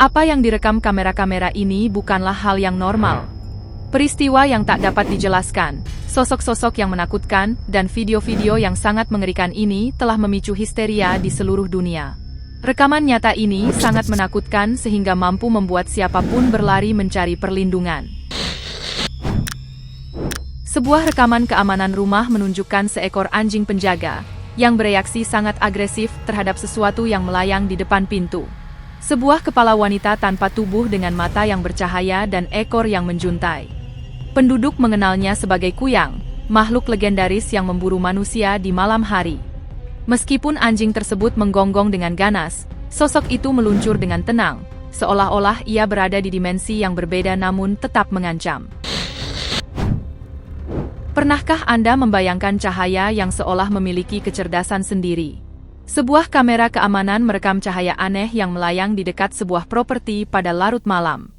Apa yang direkam kamera-kamera ini bukanlah hal yang normal. Peristiwa yang tak dapat dijelaskan, sosok-sosok yang menakutkan, dan video-video yang sangat mengerikan ini telah memicu histeria di seluruh dunia. Rekaman nyata ini sangat menakutkan sehingga mampu membuat siapapun berlari mencari perlindungan. Sebuah rekaman keamanan rumah menunjukkan seekor anjing penjaga yang bereaksi sangat agresif terhadap sesuatu yang melayang di depan pintu. Sebuah kepala wanita tanpa tubuh dengan mata yang bercahaya dan ekor yang menjuntai. Penduduk mengenalnya sebagai Kuyang, makhluk legendaris yang memburu manusia di malam hari. Meskipun anjing tersebut menggonggong dengan ganas, sosok itu meluncur dengan tenang, seolah-olah ia berada di dimensi yang berbeda namun tetap mengancam. Pernahkah Anda membayangkan cahaya yang seolah memiliki kecerdasan sendiri? Sebuah kamera keamanan merekam cahaya aneh yang melayang di dekat sebuah properti pada larut malam.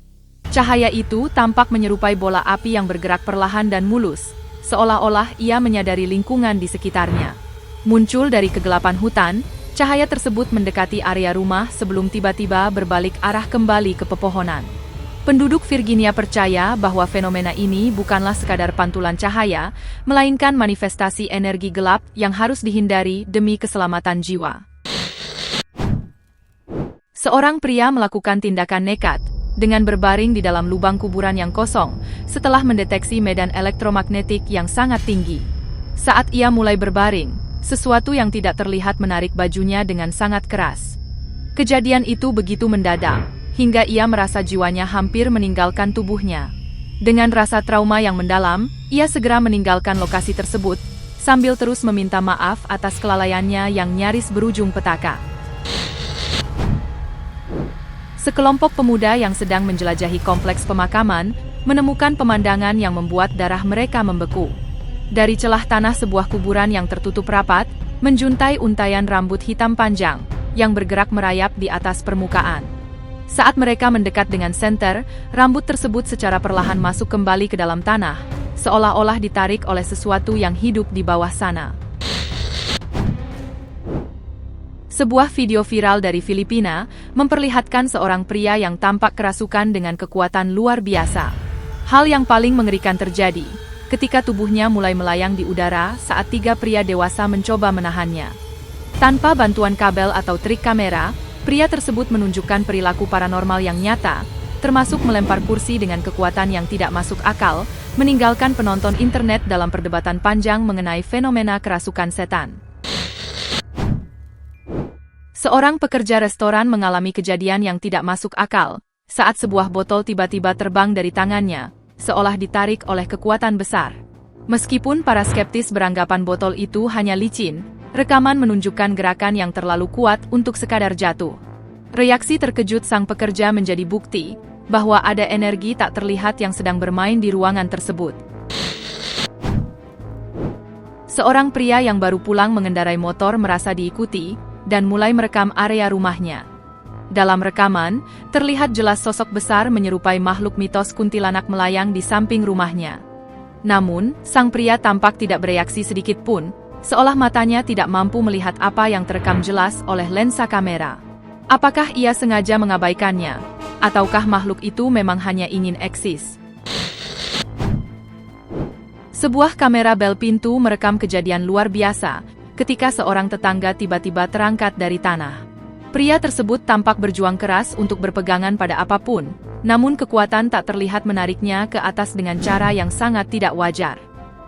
Cahaya itu tampak menyerupai bola api yang bergerak perlahan dan mulus, seolah-olah ia menyadari lingkungan di sekitarnya. Muncul dari kegelapan hutan, cahaya tersebut mendekati area rumah sebelum tiba-tiba berbalik arah kembali ke pepohonan. Penduduk Virginia percaya bahwa fenomena ini bukanlah sekadar pantulan cahaya, melainkan manifestasi energi gelap yang harus dihindari demi keselamatan jiwa. Seorang pria melakukan tindakan nekat dengan berbaring di dalam lubang kuburan yang kosong setelah mendeteksi medan elektromagnetik yang sangat tinggi. Saat ia mulai berbaring, sesuatu yang tidak terlihat menarik bajunya dengan sangat keras. Kejadian itu begitu mendadak, hingga ia merasa jiwanya hampir meninggalkan tubuhnya. Dengan rasa trauma yang mendalam, ia segera meninggalkan lokasi tersebut, sambil terus meminta maaf atas kelalaiannya yang nyaris berujung petaka. Sekelompok pemuda yang sedang menjelajahi kompleks pemakaman, menemukan pemandangan yang membuat darah mereka membeku. Dari celah tanah sebuah kuburan yang tertutup rapat, menjuntai untaian rambut hitam panjang, yang bergerak merayap di atas permukaan. Saat mereka mendekat dengan senter, rambut tersebut secara perlahan masuk kembali ke dalam tanah, seolah-olah ditarik oleh sesuatu yang hidup di bawah sana. Sebuah video viral dari Filipina memperlihatkan seorang pria yang tampak kerasukan dengan kekuatan luar biasa. Hal yang paling mengerikan terjadi ketika tubuhnya mulai melayang di udara saat 3 pria dewasa mencoba menahannya. Tanpa bantuan kabel atau trik kamera, pria tersebut menunjukkan perilaku paranormal yang nyata, termasuk melempar kursi dengan kekuatan yang tidak masuk akal, meninggalkan penonton internet dalam perdebatan panjang mengenai fenomena kerasukan setan. Seorang pekerja restoran mengalami kejadian yang tidak masuk akal, saat sebuah botol tiba-tiba terbang dari tangannya, seolah ditarik oleh kekuatan besar. Meskipun para skeptis beranggapan botol itu hanya licin, rekaman menunjukkan gerakan yang terlalu kuat untuk sekadar jatuh. Reaksi terkejut sang pekerja menjadi bukti bahwa ada energi tak terlihat yang sedang bermain di ruangan tersebut. Seorang pria yang baru pulang mengendarai motor merasa diikuti dan mulai merekam area rumahnya. Dalam rekaman, terlihat jelas sosok besar menyerupai makhluk mitos kuntilanak melayang di samping rumahnya. Namun, sang pria tampak tidak bereaksi sedikit pun, seolah matanya tidak mampu melihat apa yang terekam jelas oleh lensa kamera. Apakah ia sengaja mengabaikannya? Ataukah makhluk itu memang hanya ingin eksis? Sebuah kamera bel pintu merekam kejadian luar biasa, ketika seorang tetangga tiba-tiba terangkat dari tanah. Pria tersebut tampak berjuang keras untuk berpegangan pada apapun, namun kekuatan tak terlihat menariknya ke atas dengan cara yang sangat tidak wajar.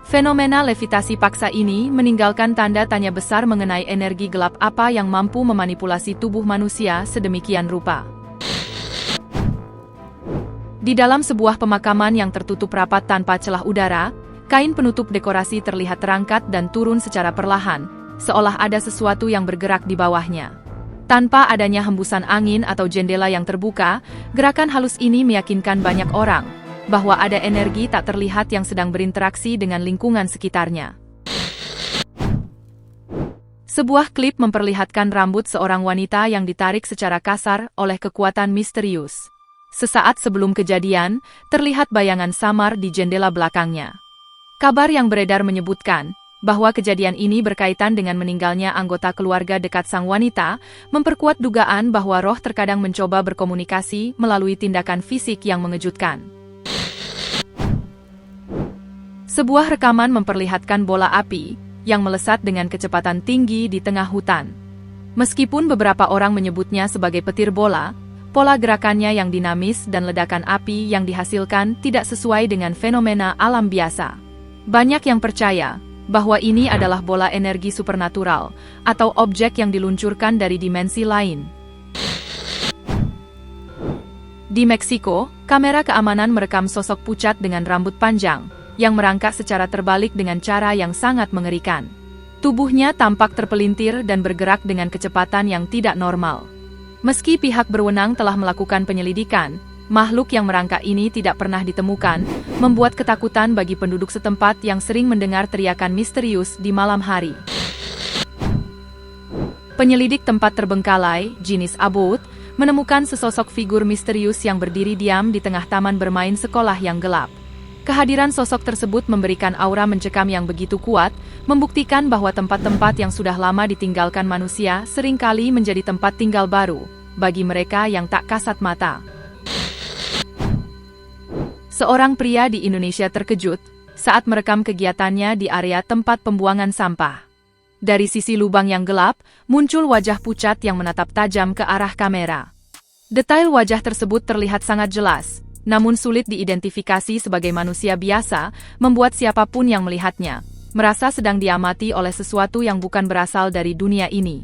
Fenomena levitasi paksa ini meninggalkan tanda tanya besar mengenai energi gelap apa yang mampu memanipulasi tubuh manusia sedemikian rupa. Di dalam sebuah pemakaman yang tertutup rapat tanpa celah udara, kain penutup dekorasi terlihat terangkat dan turun secara perlahan, seolah ada sesuatu yang bergerak di bawahnya. Tanpa adanya hembusan angin atau jendela yang terbuka, gerakan halus ini meyakinkan banyak orang bahwa ada energi tak terlihat yang sedang berinteraksi dengan lingkungan sekitarnya. Sebuah klip memperlihatkan rambut seorang wanita yang ditarik secara kasar oleh kekuatan misterius. Sesaat sebelum kejadian, terlihat bayangan samar di jendela belakangnya. Kabar yang beredar menyebutkan Bahwa kejadian ini berkaitan dengan meninggalnya anggota keluarga dekat sang wanita, memperkuat dugaan bahwa roh terkadang mencoba berkomunikasi melalui tindakan fisik yang mengejutkan. Sebuah rekaman memperlihatkan bola api yang melesat dengan kecepatan tinggi di tengah hutan. Meskipun beberapa orang menyebutnya sebagai petir bola, pola gerakannya yang dinamis dan ledakan api yang dihasilkan tidak sesuai dengan fenomena alam biasa. Banyak yang percaya bahwa ini adalah bola energi supernatural atau objek yang diluncurkan dari dimensi lain. Di Meksiko, kamera keamanan merekam sosok pucat dengan rambut panjang yang merangkak secara terbalik dengan cara yang sangat mengerikan. Tubuhnya tampak terpelintir dan bergerak dengan kecepatan yang tidak normal. Meski pihak berwenang telah melakukan penyelidikan, makhluk yang merangkak ini tidak pernah ditemukan, membuat ketakutan bagi penduduk setempat yang sering mendengar teriakan misterius di malam hari. Penyelidik tempat terbengkalai, Jenis Abbott, menemukan sesosok figur misterius yang berdiri diam di tengah taman bermain sekolah yang gelap. Kehadiran sosok tersebut memberikan aura mencekam yang begitu kuat, membuktikan bahwa tempat-tempat yang sudah lama ditinggalkan manusia seringkali menjadi tempat tinggal baru bagi mereka yang tak kasat mata. Seorang pria di Indonesia terkejut saat merekam kegiatannya di area tempat pembuangan sampah. Dari sisi lubang yang gelap, muncul wajah pucat yang menatap tajam ke arah kamera. Detail wajah tersebut terlihat sangat jelas, namun sulit diidentifikasi sebagai manusia biasa, membuat siapapun yang melihatnya merasa sedang diamati oleh sesuatu yang bukan berasal dari dunia ini.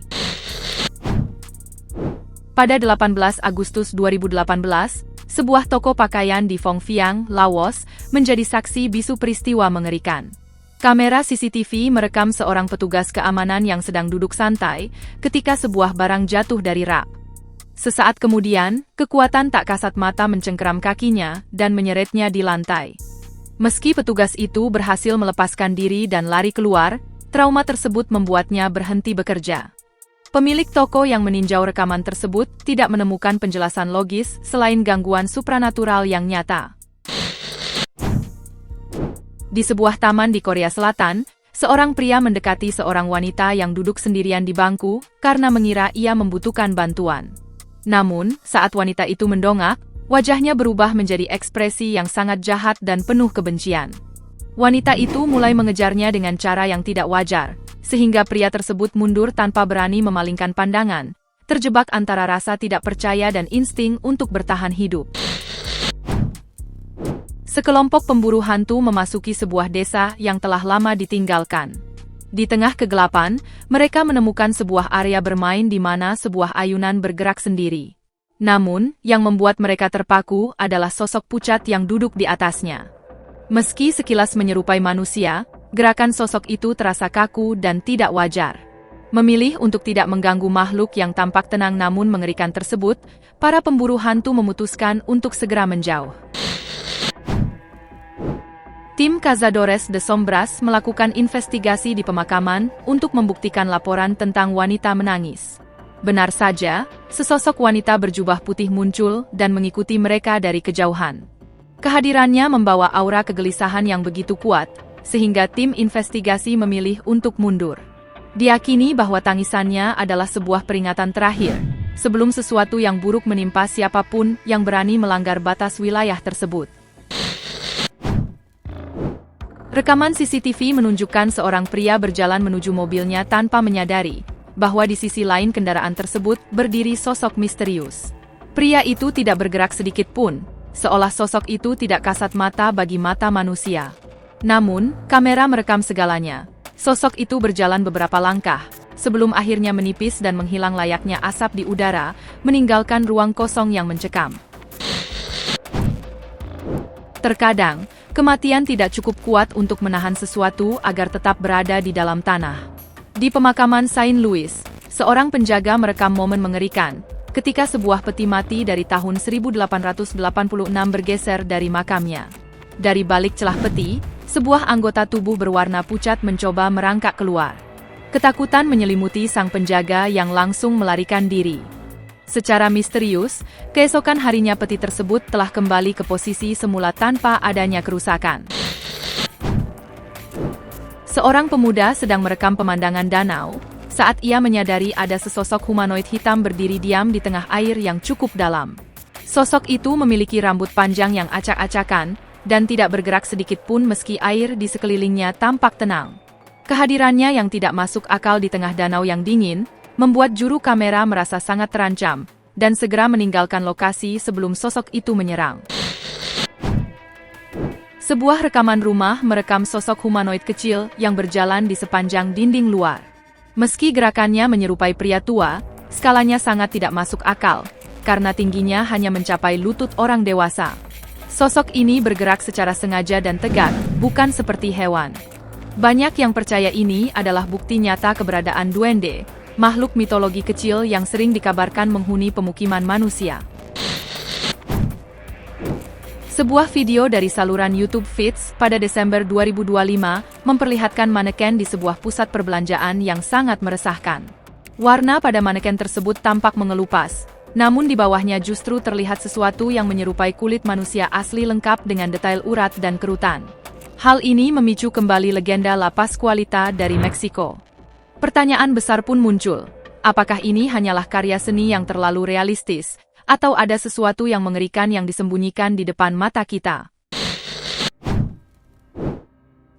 Pada 18 Agustus 2018, sebuah toko pakaian di Phong Viang, Laos, menjadi saksi bisu peristiwa mengerikan. Kamera CCTV merekam seorang petugas keamanan yang sedang duduk santai ketika sebuah barang jatuh dari rak. Sesaat kemudian, kekuatan tak kasat mata mencengkeram kakinya dan menyeretnya di lantai. Meski petugas itu berhasil melepaskan diri dan lari keluar, trauma tersebut membuatnya berhenti bekerja. Pemilik toko yang meninjau rekaman tersebut tidak menemukan penjelasan logis selain gangguan supranatural yang nyata. Di sebuah taman di Korea Selatan, seorang pria mendekati seorang wanita yang duduk sendirian di bangku karena mengira ia membutuhkan bantuan. Namun, saat wanita itu mendongak, wajahnya berubah menjadi ekspresi yang sangat jahat dan penuh kebencian. Wanita itu mulai mengejarnya dengan cara yang tidak wajar, sehingga pria tersebut mundur tanpa berani memalingkan pandangan, terjebak antara rasa tidak percaya dan insting untuk bertahan hidup. Sekelompok pemburu hantu memasuki sebuah desa yang telah lama ditinggalkan. Di tengah kegelapan, mereka menemukan sebuah area bermain di mana sebuah ayunan bergerak sendiri. Namun, yang membuat mereka terpaku adalah sosok pucat yang duduk di atasnya. Meski sekilas menyerupai manusia, gerakan sosok itu terasa kaku dan tidak wajar. Memilih untuk tidak mengganggu makhluk yang tampak tenang namun mengerikan tersebut, para pemburu hantu memutuskan untuk segera menjauh. Tim Cazadores de Sombras melakukan investigasi di pemakaman untuk membuktikan laporan tentang wanita menangis. Benar saja, sesosok wanita berjubah putih muncul dan mengikuti mereka dari kejauhan. Kehadirannya membawa aura kegelisahan yang begitu kuat, sehingga tim investigasi memilih untuk mundur. Diyakini bahwa tangisannya adalah sebuah peringatan terakhir, sebelum sesuatu yang buruk menimpa siapapun yang berani melanggar batas wilayah tersebut. Rekaman CCTV menunjukkan seorang pria berjalan menuju mobilnya tanpa menyadari bahwa di sisi lain kendaraan tersebut berdiri sosok misterius. Pria itu tidak bergerak sedikit pun, seolah sosok itu tidak kasat mata bagi mata manusia. Namun, kamera merekam segalanya. Sosok itu berjalan beberapa langkah, sebelum akhirnya menipis dan menghilang layaknya asap di udara, meninggalkan ruang kosong yang mencekam. Terkadang, kematian tidak cukup kuat untuk menahan sesuatu agar tetap berada di dalam tanah. Di pemakaman Saint Louis, seorang penjaga merekam momen mengerikan, ketika sebuah peti mati dari tahun 1886 bergeser dari makamnya. Dari balik celah peti, sebuah anggota tubuh berwarna pucat mencoba merangkak keluar. Ketakutan menyelimuti sang penjaga yang langsung melarikan diri. Secara misterius, keesokan harinya peti tersebut telah kembali ke posisi semula tanpa adanya kerusakan. Seorang pemuda sedang merekam pemandangan danau, saat ia menyadari ada sesosok humanoid hitam berdiri diam di tengah air yang cukup dalam. Sosok itu memiliki rambut panjang yang acak-acakan, dan tidak bergerak sedikit pun meski air di sekelilingnya tampak tenang. Kehadirannya yang tidak masuk akal di tengah danau yang dingin, membuat juru kamera merasa sangat terancam, dan segera meninggalkan lokasi sebelum sosok itu menyerang. Sebuah rekaman rumah merekam sosok humanoid kecil yang berjalan di sepanjang dinding luar. Meski gerakannya menyerupai pria tua, skalanya sangat tidak masuk akal, karena tingginya hanya mencapai lutut orang dewasa. Sosok ini bergerak secara sengaja dan tegak, bukan seperti hewan. Banyak yang percaya ini adalah bukti nyata keberadaan duende, makhluk mitologi kecil yang sering dikabarkan menghuni pemukiman manusia. Sebuah video dari saluran YouTube Feeds pada Desember 2025 memperlihatkan maneken di sebuah pusat perbelanjaan yang sangat meresahkan. Warna pada maneken tersebut tampak mengelupas, namun di bawahnya justru terlihat sesuatu yang menyerupai kulit manusia asli lengkap dengan detail urat dan kerutan. Hal ini memicu kembali legenda La Pascualita dari Meksiko. Pertanyaan besar pun muncul, apakah ini hanyalah karya seni yang terlalu realistis, atau ada sesuatu yang mengerikan yang disembunyikan di depan mata kita?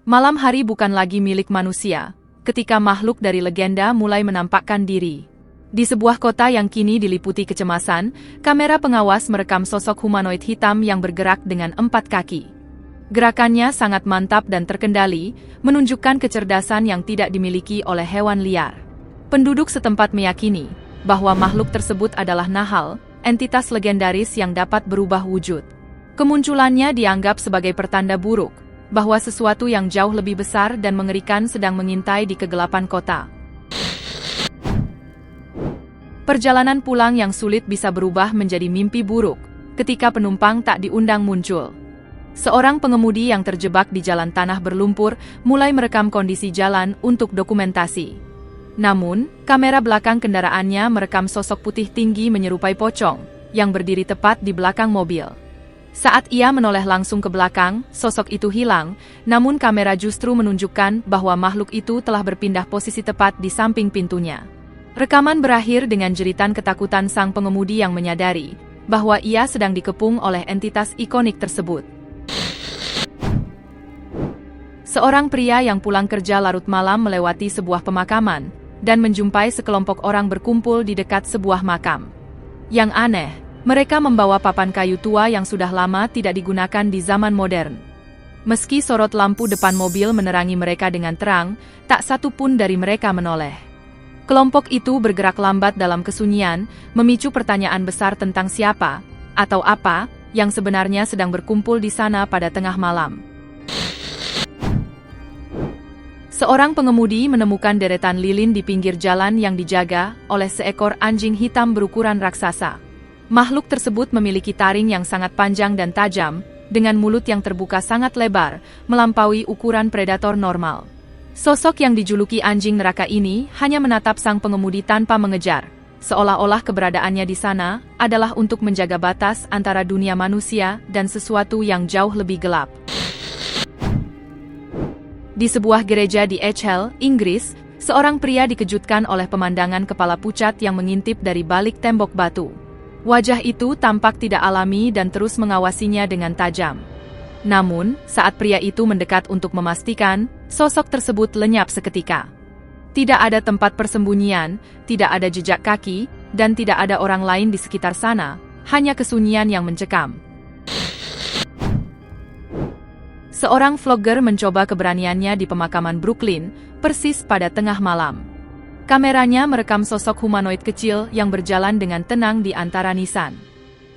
Malam hari bukan lagi milik manusia, ketika makhluk dari legenda mulai menampakkan diri. Di sebuah kota yang kini diliputi kecemasan, kamera pengawas merekam sosok humanoid hitam yang bergerak dengan 4 kaki. Gerakannya sangat mantap dan terkendali, menunjukkan kecerdasan yang tidak dimiliki oleh hewan liar. Penduduk setempat meyakini bahwa makhluk tersebut adalah Nahal, entitas legendaris yang dapat berubah wujud. Kemunculannya dianggap sebagai pertanda buruk, bahwa sesuatu yang jauh lebih besar dan mengerikan sedang mengintai di kegelapan kota. Perjalanan pulang yang sulit bisa berubah menjadi mimpi buruk, ketika penumpang tak diundang muncul. Seorang pengemudi yang terjebak di jalan tanah berlumpur mulai merekam kondisi jalan untuk dokumentasi. Namun, kamera belakang kendaraannya merekam sosok putih tinggi menyerupai pocong, yang berdiri tepat di belakang mobil. Saat ia menoleh langsung ke belakang, sosok itu hilang, namun kamera justru menunjukkan bahwa makhluk itu telah berpindah posisi tepat di samping pintunya. Rekaman berakhir dengan jeritan ketakutan sang pengemudi yang menyadari bahwa ia sedang dikepung oleh entitas ikonik tersebut. Seorang pria yang pulang kerja larut malam melewati sebuah pemakaman, dan menjumpai sekelompok orang berkumpul di dekat sebuah makam. Yang aneh, mereka membawa papan kayu tua yang sudah lama tidak digunakan di zaman modern. Meski sorot lampu depan mobil menerangi mereka dengan terang, tak satu pun dari mereka menoleh. Kelompok itu bergerak lambat dalam kesunyian, memicu pertanyaan besar tentang siapa, atau apa, yang sebenarnya sedang berkumpul di sana pada tengah malam. Seorang pengemudi menemukan deretan lilin di pinggir jalan yang dijaga oleh seekor anjing hitam berukuran raksasa. Makhluk tersebut memiliki taring yang sangat panjang dan tajam, dengan mulut yang terbuka sangat lebar, melampaui ukuran predator normal. Sosok yang dijuluki anjing neraka ini hanya menatap sang pengemudi tanpa mengejar, seolah-olah keberadaannya di sana adalah untuk menjaga batas antara dunia manusia dan sesuatu yang jauh lebih gelap. Di sebuah gereja di Echel, Inggris, seorang pria dikejutkan oleh pemandangan kepala pucat yang mengintip dari balik tembok batu. Wajah itu tampak tidak alami dan terus mengawasinya dengan tajam. Namun, saat pria itu mendekat untuk memastikan, sosok tersebut lenyap seketika. Tidak ada tempat persembunyian, tidak ada jejak kaki, dan tidak ada orang lain di sekitar sana, hanya kesunyian yang mencekam. Seorang vlogger mencoba keberaniannya di pemakaman Brooklyn, persis pada tengah malam. Kameranya merekam sosok humanoid kecil yang berjalan dengan tenang di antara nisan.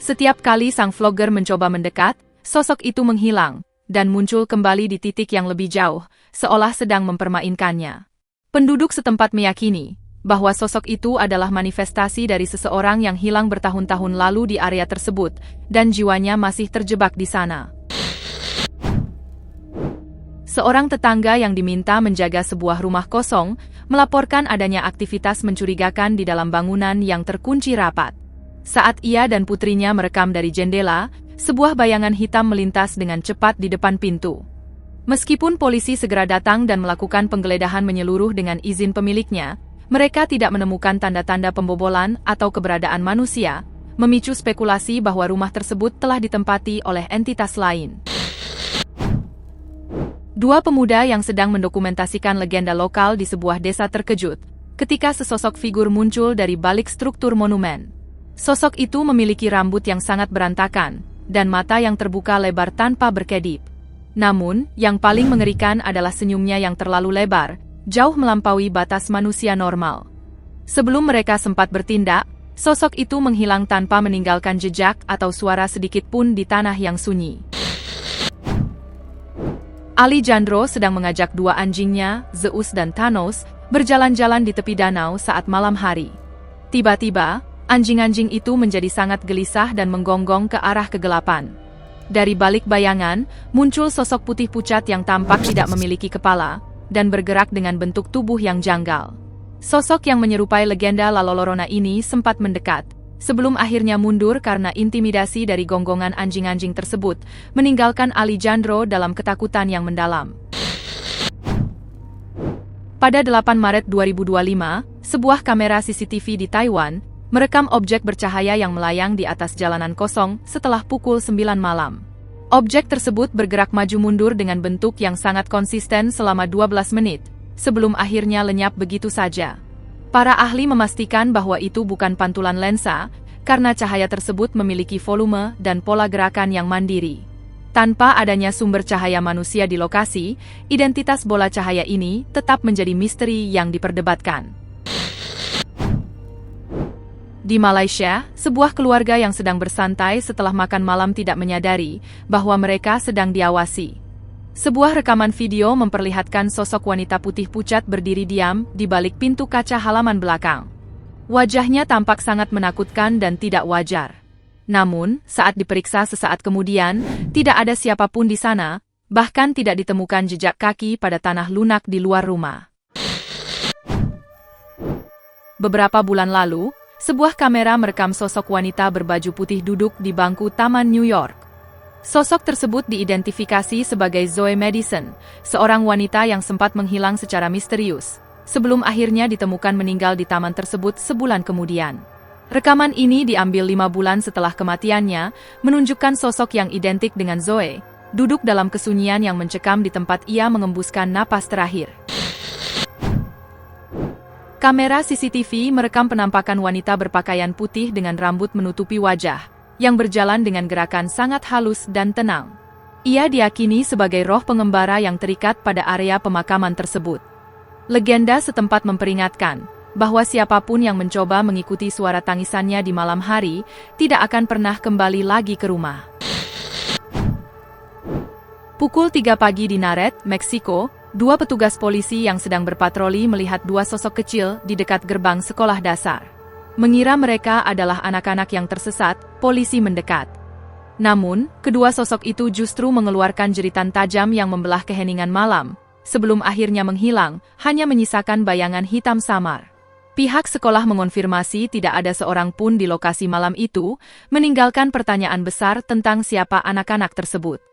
Setiap kali sang vlogger mencoba mendekat, sosok itu menghilang, dan muncul kembali di titik yang lebih jauh, seolah sedang mempermainkannya. Penduduk setempat meyakini bahwa sosok itu adalah manifestasi dari seseorang yang hilang bertahun-tahun lalu di area tersebut, dan jiwanya masih terjebak di sana. Seorang tetangga yang diminta menjaga sebuah rumah kosong, melaporkan adanya aktivitas mencurigakan di dalam bangunan yang terkunci rapat. Saat ia dan putrinya merekam dari jendela, sebuah bayangan hitam melintas dengan cepat di depan pintu. Meskipun polisi segera datang dan melakukan penggeledahan menyeluruh dengan izin pemiliknya, mereka tidak menemukan tanda-tanda pembobolan atau keberadaan manusia, memicu spekulasi bahwa rumah tersebut telah ditempati oleh entitas lain. Dua pemuda yang sedang mendokumentasikan legenda lokal di sebuah desa terkejut ketika sesosok figur muncul dari balik struktur monumen. Sosok itu memiliki rambut yang sangat berantakan dan mata yang terbuka lebar tanpa berkedip. Namun, yang paling mengerikan adalah senyumnya yang terlalu lebar, jauh melampaui batas manusia normal. Sebelum mereka sempat bertindak, sosok itu menghilang tanpa meninggalkan jejak atau suara sedikit pun di tanah yang sunyi. Alejandro sedang mengajak dua anjingnya, Zeus dan Thanos, berjalan-jalan di tepi danau saat malam hari. Tiba-tiba, anjing-anjing itu menjadi sangat gelisah dan menggonggong ke arah kegelapan. Dari balik bayangan, muncul sosok putih pucat yang tampak tidak memiliki kepala, dan bergerak dengan bentuk tubuh yang janggal. Sosok yang menyerupai legenda La Llorona ini sempat mendekat, sebelum akhirnya mundur karena intimidasi dari gonggongan anjing-anjing tersebut, meninggalkan Alejandro dalam ketakutan yang mendalam. Pada 8 Maret 2025, sebuah kamera CCTV di Taiwan merekam objek bercahaya yang melayang di atas jalanan kosong setelah pukul 9 malam. Objek tersebut bergerak maju mundur dengan bentuk yang sangat konsisten selama 12 menit, sebelum akhirnya lenyap begitu saja. Para ahli memastikan bahwa itu bukan pantulan lensa, karena cahaya tersebut memiliki volume dan pola gerakan yang mandiri. Tanpa adanya sumber cahaya manusia di lokasi, identitas bola cahaya ini tetap menjadi misteri yang diperdebatkan. Di Malaysia, sebuah keluarga yang sedang bersantai setelah makan malam tidak menyadari bahwa mereka sedang diawasi. Sebuah rekaman video memperlihatkan sosok wanita putih pucat berdiri diam di balik pintu kaca halaman belakang. Wajahnya tampak sangat menakutkan dan tidak wajar. Namun, saat diperiksa sesaat kemudian, tidak ada siapapun di sana, bahkan tidak ditemukan jejak kaki pada tanah lunak di luar rumah. Beberapa bulan lalu, sebuah kamera merekam sosok wanita berbaju putih duduk di bangku Taman New York. Sosok tersebut diidentifikasi sebagai Zoe Madison, seorang wanita yang sempat menghilang secara misterius, sebelum akhirnya ditemukan meninggal di taman tersebut sebulan kemudian. Rekaman ini diambil 5 bulan setelah kematiannya, menunjukkan sosok yang identik dengan Zoe, duduk dalam kesunyian yang mencekam di tempat ia mengembuskan napas terakhir. Kamera CCTV merekam penampakan wanita berpakaian putih dengan rambut menutupi wajah, yang berjalan dengan gerakan sangat halus dan tenang. Ia diyakini sebagai roh pengembara yang terikat pada area pemakaman tersebut. Legenda setempat memperingatkan bahwa siapapun yang mencoba mengikuti suara tangisannya di malam hari tidak akan pernah kembali lagi ke rumah. Pukul 3 pagi di Naret, Meksiko, dua petugas polisi yang sedang berpatroli melihat dua sosok kecil di dekat gerbang sekolah dasar. Mengira mereka adalah anak-anak yang tersesat, polisi mendekat. Namun, kedua sosok itu justru mengeluarkan jeritan tajam yang membelah keheningan malam, sebelum akhirnya menghilang, hanya menyisakan bayangan hitam samar. Pihak sekolah mengonfirmasi tidak ada seorang pun di lokasi malam itu, meninggalkan pertanyaan besar tentang siapa anak-anak tersebut.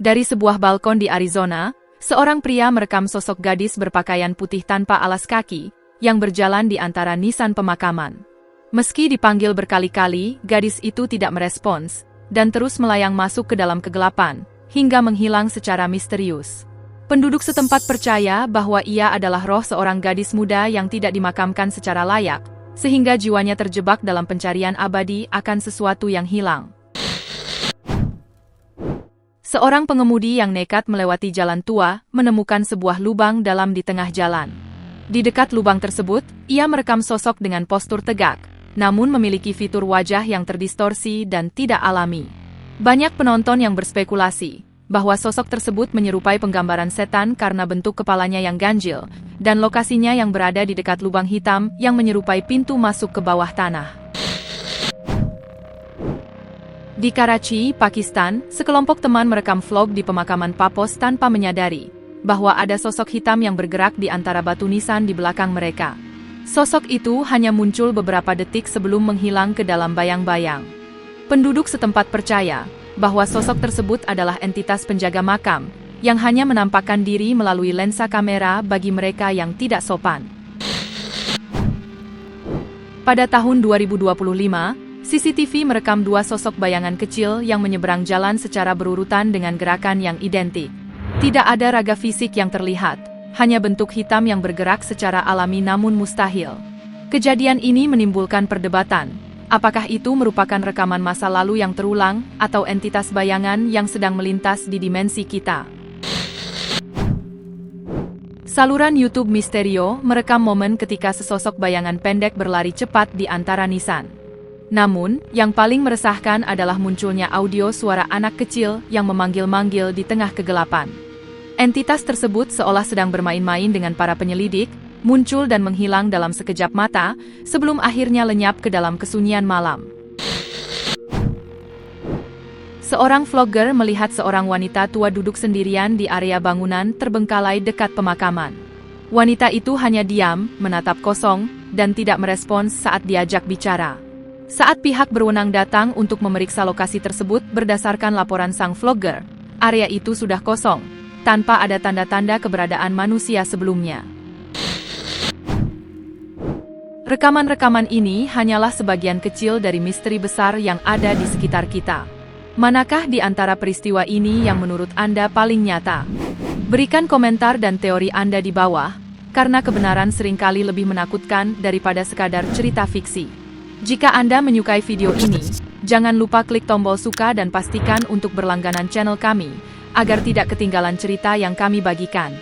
Dari sebuah balkon di Arizona, seorang pria merekam sosok gadis berpakaian putih tanpa alas kaki, yang berjalan di antara nisan pemakaman. Meski dipanggil berkali-kali, gadis itu tidak merespons, dan terus melayang masuk ke dalam kegelapan, hingga menghilang secara misterius. Penduduk setempat percaya bahwa ia adalah roh seorang gadis muda yang tidak dimakamkan secara layak, sehingga jiwanya terjebak dalam pencarian abadi akan sesuatu yang hilang. Seorang pengemudi yang nekat melewati jalan tua menemukan sebuah lubang dalam di tengah jalan. Di dekat lubang tersebut, ia merekam sosok dengan postur tegak, namun memiliki fitur wajah yang terdistorsi dan tidak alami. Banyak penonton yang berspekulasi bahwa sosok tersebut menyerupai penggambaran setan karena bentuk kepalanya yang ganjil, dan lokasinya yang berada di dekat lubang hitam yang menyerupai pintu masuk ke bawah tanah. Di Karachi, Pakistan, sekelompok teman merekam vlog di pemakaman Papos tanpa menyadari bahwa ada sosok hitam yang bergerak di antara batu nisan di belakang mereka. Sosok itu hanya muncul beberapa detik sebelum menghilang ke dalam bayang-bayang. Penduduk setempat percaya bahwa sosok tersebut adalah entitas penjaga makam, yang hanya menampakkan diri melalui lensa kamera bagi mereka yang tidak sopan. Pada tahun 2025, CCTV merekam dua sosok bayangan kecil yang menyeberang jalan secara berurutan dengan gerakan yang identik. Tidak ada raga fisik yang terlihat, hanya bentuk hitam yang bergerak secara alami namun mustahil. Kejadian ini menimbulkan perdebatan. Apakah itu merupakan rekaman masa lalu yang terulang, atau entitas bayangan yang sedang melintas di dimensi kita? Saluran YouTube Misterio merekam momen ketika sesosok bayangan pendek berlari cepat di antara nisan. Namun, yang paling meresahkan adalah munculnya audio suara anak kecil yang memanggil-manggil di tengah kegelapan. Entitas tersebut seolah sedang bermain-main dengan para penyelidik, muncul dan menghilang dalam sekejap mata, sebelum akhirnya lenyap ke dalam kesunyian malam. Seorang vlogger melihat seorang wanita tua duduk sendirian di area bangunan terbengkalai dekat pemakaman. Wanita itu hanya diam, menatap kosong, dan tidak merespons saat diajak bicara. Saat pihak berwenang datang untuk memeriksa lokasi tersebut berdasarkan laporan sang vlogger, area itu sudah kosong, tanpa ada tanda-tanda keberadaan manusia sebelumnya. Rekaman-rekaman ini hanyalah sebagian kecil dari misteri besar yang ada di sekitar kita. Manakah di antara peristiwa ini yang menurut Anda paling nyata? Berikan komentar dan teori Anda di bawah, karena kebenaran seringkali lebih menakutkan daripada sekadar cerita fiksi. Jika Anda menyukai video ini, jangan lupa klik tombol suka dan pastikan untuk berlangganan channel kami, agar tidak ketinggalan cerita yang kami bagikan.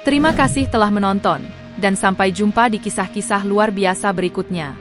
Terima kasih telah menonton. Dan sampai jumpa di kisah-kisah luar biasa berikutnya.